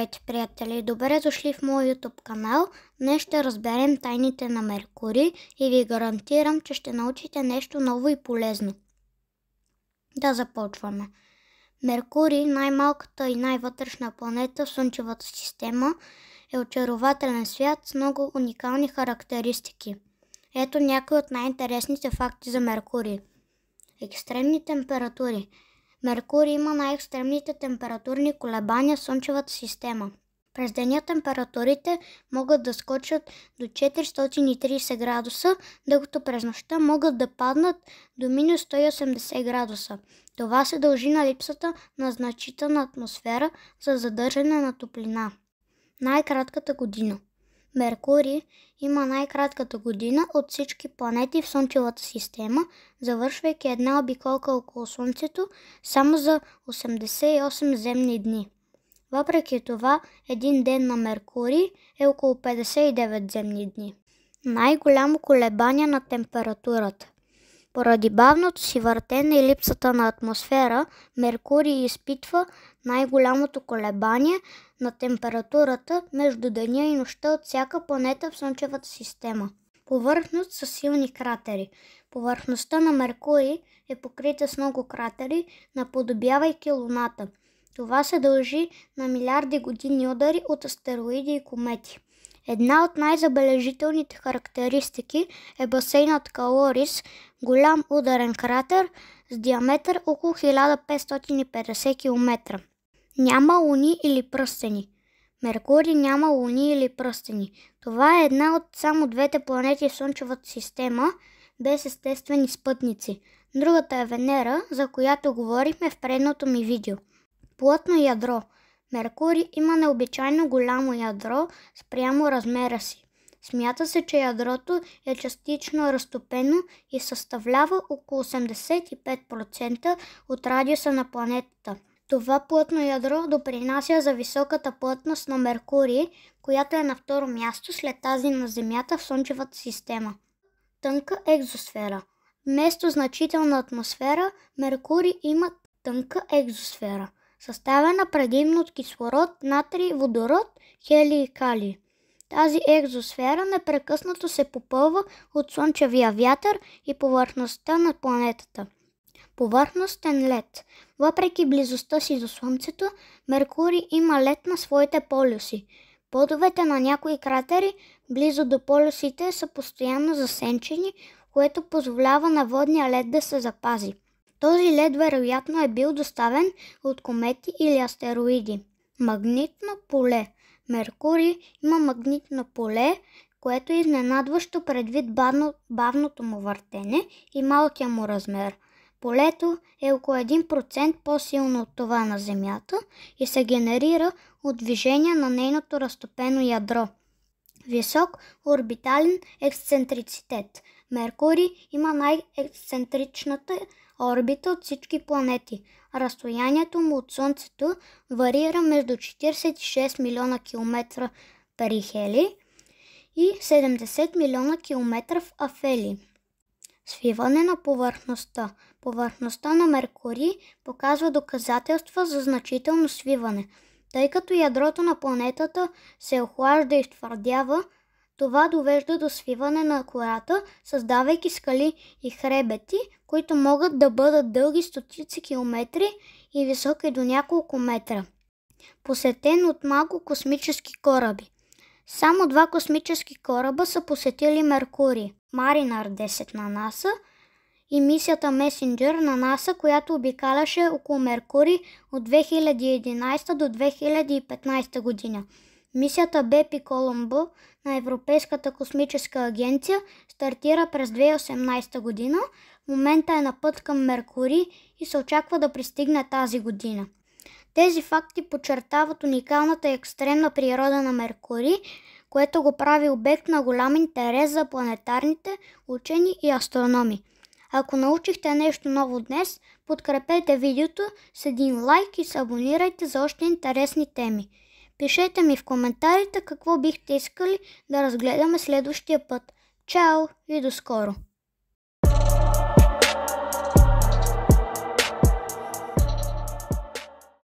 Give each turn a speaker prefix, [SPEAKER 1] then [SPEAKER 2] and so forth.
[SPEAKER 1] Здравейте, приятели! Добре дошли в моя YouTube канал. Днес ще разберем тайните на Меркурий и ви гарантирам, че ще научите нещо ново и полезно. Да започваме. Меркурий, най-малката и най-вътрешна планета в Слънчевата система, е очарователен свят с много уникални характеристики. Ето някои от най-интересните факти за Меркурий. Екстремни температури. Меркурий има най-екстремните температурни колебания в Слънчевата система. През деня температурите могат да скочат до 430 градуса, докато през нощта могат да паднат до минус 180 градуса. Това се дължи на липсата на значителна атмосфера за задържане на топлина. Най-кратката година. Меркурий има най-кратката година от всички планети в Слънчевата система, завършвайки една обиколка около Слънцето само за 88 земни дни. Въпреки това, един ден на Меркурий е около 59 земни дни. Най-голямо колебание на температурата. Поради бавното си въртене и липсата на атмосфера, Меркурий изпитва най-голямото колебание на температурата между деня и нощта от всяка планета в Слънчевата система. Повърхност с силни кратери. Повърхността на Меркурий е покрита с много кратери, наподобявайки Луната. Това се дължи на милиарди години удари от астероиди и комети. Една от най-забележителните характеристики е басейнът Калорис, голям ударен кратер с диаметър около 1550 км. Няма луни или пръстени. Меркурий няма луни или пръстени. Това е една от само двете планети в Слънчевата система без естествени спътници. Другата е Венера, за която говорихме в предното ми видео. Плътно ядро. Меркурий има необичайно голямо ядро спрямо размера си. Смята се, че ядрото е частично разтопено и съставлява около 85% от радиуса на планетата. Това плътно ядро допринася за високата плътност на Меркурий, която е на второ място след тази на Земята в Слънчевата система. Тънка екзосфера. Вместо значителна атмосфера, Меркурий има тънка екзосфера, съставена предимно от кислород, натрий, водород, хелий и калий. Тази екзосфера непрекъснато се попълва от слънчевия вятър и повърхността на планетата. Повърхностен лед. Въпреки близостта си до Слънцето, Меркурий има лед на своите полюси. Подовете на някои кратери близо до полюсите са постоянно засенчени, което позволява на водния лед да се запази. Този лед вероятно е бил доставен от комети или астероиди. Магнитно поле. Меркурий има магнитно поле, което е изненадващо предвид бавното му въртене и малкия му размер. Полето е около 1% по-силно от това на Земята и се генерира от движение на нейното разтопено ядро. Висок орбитален ексцентрицитет. Меркурий има най-ексцентричната орбита от всички планети. Разстоянието му от Слънцето варира между 46 милиона километра перихелий и 70 милиона километра в афелий. Свиване на повърхността. Повърхността на Меркурий показва доказателства за значително свиване. Тъй като ядрото на планетата се охлажда и втвърдява, това довежда до свиване на кората, създавайки скали и хребети, които могат да бъдат дълги стотици километри и високи до няколко метра. Посетен от малко космически кораби. Само 2 космически кораба са посетили Меркурий. Маринар 10 на НАСА и мисията Месенджер на НАСА, която обикаляше около Меркурий от 2011 до 2015 година. Мисията Бепи Колумбо на Европейската космическа агенция стартира през 2018 година. В момента е на път към Меркурий и се очаква да пристигне тази година. Тези факти подчертават уникалната и екстремна природа на Меркурий, което го прави обект на голям интерес за планетарните учени и астрономи. Ако научихте нещо ново днес, подкрепете видеото с един лайк и се абонирайте за още интересни теми. Пишете ми в коментарите какво бихте искали да разгледаме следващия път. Чао и до скоро!